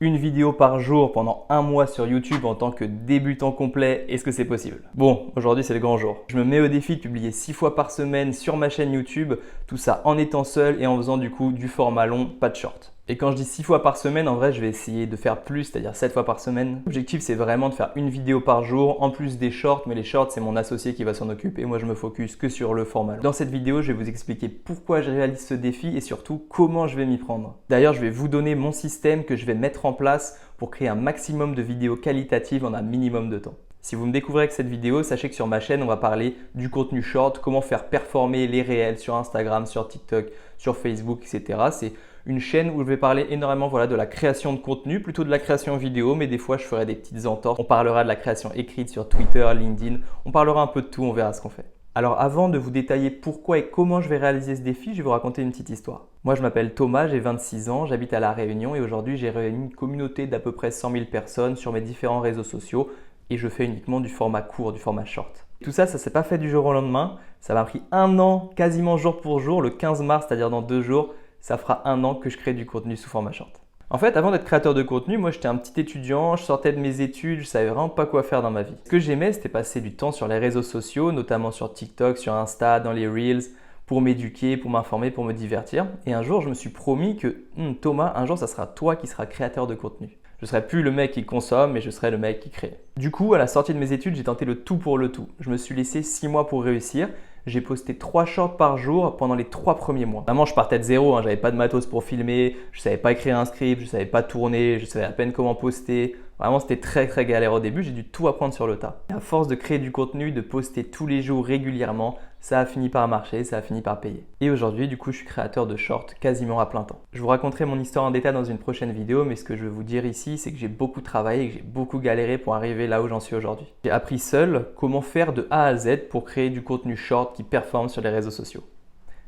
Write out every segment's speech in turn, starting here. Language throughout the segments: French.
Une vidéo par jour pendant un mois sur YouTube en tant que débutant complet, est-ce que c'est possible? Bon, aujourd'hui c'est le grand jour. Je me mets au défi de publier 6 fois par semaine sur ma chaîne YouTube, tout ça en étant seul et en faisant du coup du format long, pas de short. Et quand je dis 6 fois par semaine, en vrai je vais essayer de faire plus, c'est-à-dire 7 fois par semaine. L'objectif c'est vraiment de faire une vidéo par jour, en plus des shorts, mais les shorts c'est mon associé qui va s'en occuper, moi je me focus que sur le format long. Dans cette vidéo, je vais vous expliquer pourquoi je réalise ce défi et surtout comment je vais m'y prendre. D'ailleurs, je vais vous donner mon système que je vais mettre en place pour créer un maximum de vidéos qualitatives en un minimum de temps. Si vous me découvrez avec cette vidéo, sachez que sur ma chaîne, on va parler du contenu short, comment faire performer les réels sur Instagram, sur TikTok, sur Facebook, etc. C'est une chaîne où je vais parler énormément de la création de contenu, plutôt de la création vidéo, mais des fois je ferai des petites entorses. On parlera de la création écrite sur Twitter, LinkedIn, on parlera un peu de tout, on verra ce qu'on fait. Alors avant de vous détailler pourquoi et comment je vais réaliser ce défi, je vais vous raconter une petite histoire. Moi je m'appelle Thomas, j'ai 26 ans, j'habite à La Réunion et aujourd'hui j'ai réuni une communauté d'à peu près 100 000 personnes sur mes différents réseaux sociaux et je fais uniquement du format court, du format short. Tout ça, ça ne s'est pas fait du jour au lendemain, ça m'a pris un an quasiment jour pour jour, le 15 mars, c'est-à-dire dans 2 jours, ça fera un an que je crée du contenu sous format short. En fait, avant d'être créateur de contenu, moi j'étais un petit étudiant, je sortais de mes études, je savais vraiment pas quoi faire dans ma vie. Ce que j'aimais, c'était passer du temps sur les réseaux sociaux, notamment sur TikTok, sur Insta, dans les Reels, pour m'éduquer, pour m'informer, pour me divertir. Et un jour, je me suis promis que Thomas, un jour, ça sera toi qui seras créateur de contenu. Je ne serai plus le mec qui consomme, mais je serai le mec qui crée. Du coup, à la sortie de mes études, j'ai tenté le tout pour le tout. Je me suis laissé 6 mois pour réussir. J'ai posté 3 shorts par jour pendant les 3 premiers mois. Vraiment, je partais de zéro, j'avais pas de matos pour filmer, je savais pas écrire un script, je savais pas tourner, je savais à peine comment poster. Vraiment, c'était très galère au début, j'ai dû tout apprendre sur le tas. Et à force de créer du contenu, de poster tous les jours régulièrement, ça a fini par marcher, ça a fini par payer. Et aujourd'hui, du coup, je suis créateur de shorts quasiment à plein temps. Je vous raconterai mon histoire en détail dans une prochaine vidéo, mais ce que je veux vous dire ici, c'est que j'ai beaucoup travaillé et que j'ai beaucoup galéré pour arriver là où j'en suis aujourd'hui. J'ai appris seul comment faire de A à Z pour créer du contenu short qui performe sur les réseaux sociaux.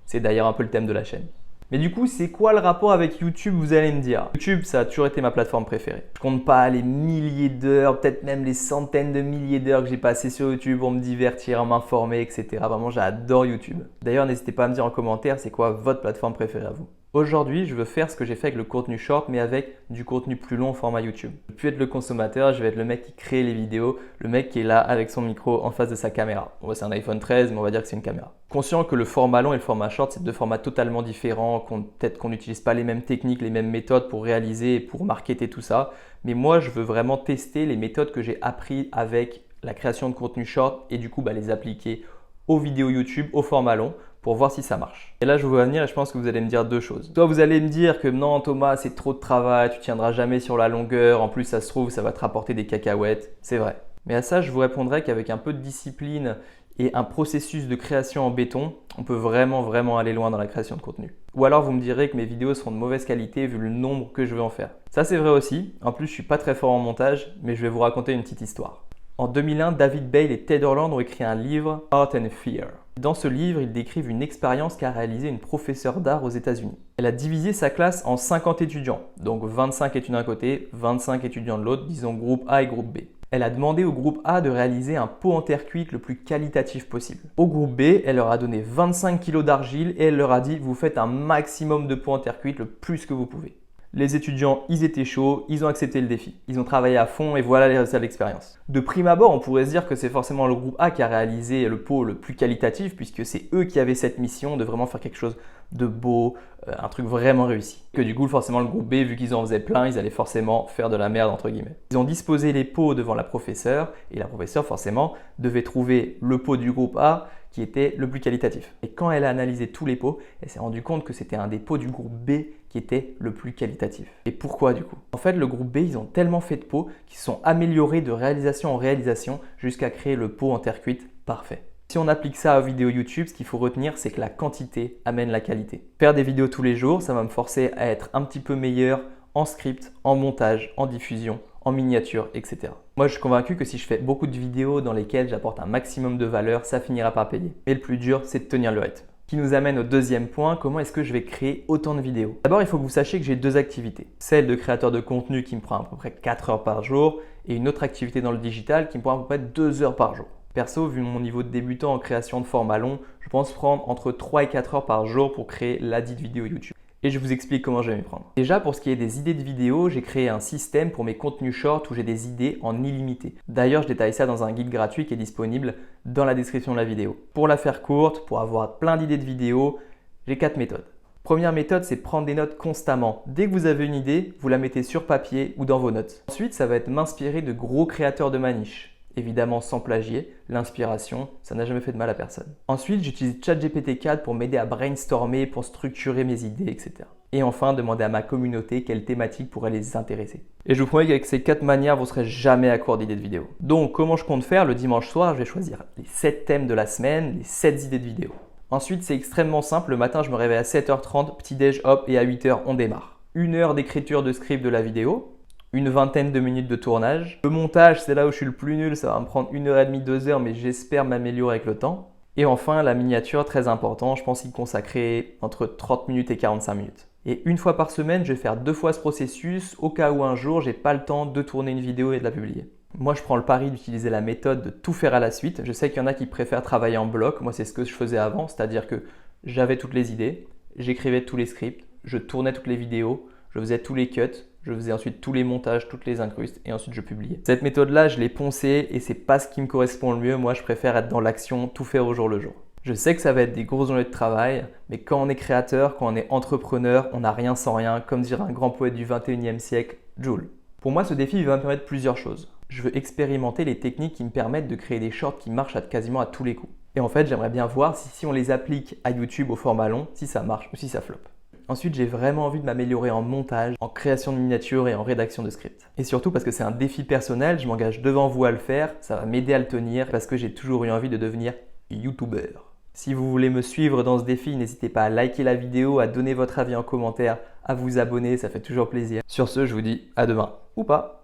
C'est d'ailleurs un peu le thème de la chaîne. Mais du coup, c'est quoi le rapport avec YouTube, vous allez me dire? YouTube, ça a toujours été ma plateforme préférée. Je compte pas les milliers d'heures, peut-être même les centaines de milliers d'heures que j'ai passées sur YouTube pour me divertir, m'informer, etc. Vraiment, j'adore YouTube. D'ailleurs, n'hésitez pas à me dire en commentaire, c'est quoi votre plateforme préférée à vous? Aujourd'hui, je veux faire ce que j'ai fait avec le contenu short, mais avec du contenu plus long au format YouTube. Je ne veux plus être le consommateur, je vais être le mec qui crée les vidéos, le mec qui est là avec son micro en face de sa caméra. Bon, c'est un iPhone 13, mais on va dire que c'est une caméra. Conscient que le format long et le format short, c'est deux formats totalement différents, peut-être qu'on n'utilise pas les mêmes techniques, les mêmes méthodes pour réaliser et pour marketer tout ça. Mais moi, je veux vraiment tester les méthodes que j'ai apprises avec la création de contenu short et du coup, les appliquer aux vidéos YouTube, au format long, pour voir si ça marche. Et là, je vous vois venir et je pense que vous allez me dire deux choses. Soit vous allez me dire que non, Thomas, c'est trop de travail, tu tiendras jamais sur la longueur, en plus ça se trouve, ça va te rapporter des cacahuètes. C'est vrai. Mais à ça, je vous répondrai qu'avec un peu de discipline et un processus de création en béton, on peut vraiment aller loin dans la création de contenu. Ou alors vous me direz que mes vidéos seront de mauvaise qualité vu le nombre que je veux en faire. Ça c'est vrai aussi. En plus, je suis pas très fort en montage, mais je vais vous raconter une petite histoire. En 2001, David Bale et Ted Orland ont écrit un livre, Art and Fear. Dans ce livre, ils décrivent une expérience qu'a réalisée une professeure d'art aux États-Unis. Elle a divisé sa classe en 50 étudiants, donc 25 étudiants d'un côté, 25 étudiants de l'autre, disons groupe A et groupe B. Elle a demandé au groupe A de réaliser un pot en terre cuite le plus qualitatif possible. Au groupe B, elle leur a donné 25 kg d'argile et elle leur a dit « vous faites un maximum de pots en terre cuite le plus que vous pouvez ». Les étudiants, ils étaient chauds, ils ont accepté le défi. Ils ont travaillé à fond et voilà les résultats de l'expérience. De prime abord, on pourrait se dire que c'est forcément le groupe A qui a réalisé le pot le plus qualitatif puisque c'est eux qui avaient cette mission de vraiment faire quelque chose de beau, un truc vraiment réussi. Que du coup, forcément, le groupe B, vu qu'ils en faisaient plein, ils allaient forcément faire de la merde entre guillemets. Ils ont disposé les pots devant la professeure et la professeure, forcément, devait trouver le pot du groupe A qui était le plus qualitatif. Et quand elle a analysé tous les pots, elle s'est rendue compte que c'était un des pots du groupe B qui était le plus qualitatif. Et pourquoi du coup? En fait, le groupe B, ils ont tellement fait de pots qu'ils se sont améliorés de réalisation en réalisation jusqu'à créer le pot en terre cuite parfait. Si on applique ça aux vidéos YouTube, ce qu'il faut retenir, c'est que la quantité amène la qualité. Faire des vidéos tous les jours, ça va me forcer à être un petit peu meilleur en script, en montage, en diffusion, en miniature, etc. Moi, je suis convaincu que si je fais beaucoup de vidéos dans lesquelles j'apporte un maximum de valeur, ça finira par payer. Mais le plus dur, c'est de tenir le rythme. Qui nous amène au deuxième point, comment est-ce que je vais créer autant de vidéos? D'abord, il faut que vous sachiez que j'ai deux activités. Celle de créateur de contenu qui me prend à peu près 4 heures par jour et une autre activité dans le digital qui me prend à peu près 2 heures par jour. Perso, vu mon niveau de débutant en création de format long, je pense prendre entre 3 et 4 heures par jour pour créer la dite vidéo YouTube. et je vous explique comment je vais m'y prendre. Déjà, pour ce qui est des idées de vidéos, j'ai créé un système pour mes contenus shorts où j'ai des idées en illimité. D'ailleurs, je détaille ça dans un guide gratuit qui est disponible dans la description de la vidéo. Pour la faire courte, pour avoir plein d'idées de vidéos, j'ai 4 méthodes. Première méthode, c'est prendre des notes constamment. Dès que vous avez une idée, vous la mettez sur papier ou dans vos notes. Ensuite, ça va être m'inspirer de gros créateurs de ma niche. Évidemment sans plagier, l'inspiration, ça n'a jamais fait de mal à personne. Ensuite, j'utilise ChatGPT 4 pour m'aider à brainstormer, pour structurer mes idées, etc. Et enfin, demander à ma communauté quelle thématique pourrait les intéresser. Et je vous promets qu'avec ces 4 manières, vous ne serez jamais à court d'idées de vidéos. Donc, comment je compte faire? Le dimanche soir, je vais choisir les 7 thèmes de la semaine, les 7 idées de vidéos. Ensuite, c'est extrêmement simple. Le matin, je me réveille à 7h30, petit-déj, hop, et à 8h, on démarre. 1 heure d'écriture de script de la vidéo. Une vingtaine de minutes de tournage. Le montage, c'est là où je suis le plus nul, ça va me prendre 1h30, 2h, mais j'espère m'améliorer avec le temps. Et enfin, la miniature, très important, je pense y consacrer entre 30 minutes et 45 minutes. Et une fois par semaine, je vais faire 2 fois ce processus, au cas où un jour, j'ai pas le temps de tourner une vidéo et de la publier. Moi, je prends le pari d'utiliser la méthode de tout faire à la suite. Je sais qu'il y en a qui préfèrent travailler en bloc. Moi, c'est ce que je faisais avant, c'est-à-dire que j'avais toutes les idées, j'écrivais tous les scripts, je tournais toutes les vidéos, je faisais tous les cuts, je faisais ensuite tous les montages, toutes les incrustes et ensuite je publiais. Cette méthode-là, je l'ai poncée et c'est pas ce qui me correspond le mieux. Moi, je préfère être dans l'action, tout faire au jour le jour. Je sais que ça va être des grosses journées de travail, mais quand on est créateur, quand on est entrepreneur, on n'a rien sans rien, comme dirait un grand poète du 21e siècle, Jules. Pour moi, ce défi il va me permettre plusieurs choses. Je veux expérimenter les techniques qui me permettent de créer des shorts qui marchent quasiment à tous les coups. Et en fait, j'aimerais bien voir si on les applique à YouTube au format long, si ça marche ou si ça floppe. Ensuite, j'ai vraiment envie de m'améliorer en montage, en création de miniatures et en rédaction de scripts. Et surtout parce que c'est un défi personnel, je m'engage devant vous à le faire, ça va m'aider à le tenir parce que j'ai toujours eu envie de devenir youtubeur. Si vous voulez me suivre dans ce défi, n'hésitez pas à liker la vidéo, à donner votre avis en commentaire, à vous abonner, ça fait toujours plaisir. Sur ce, je vous dis à demain ou pas.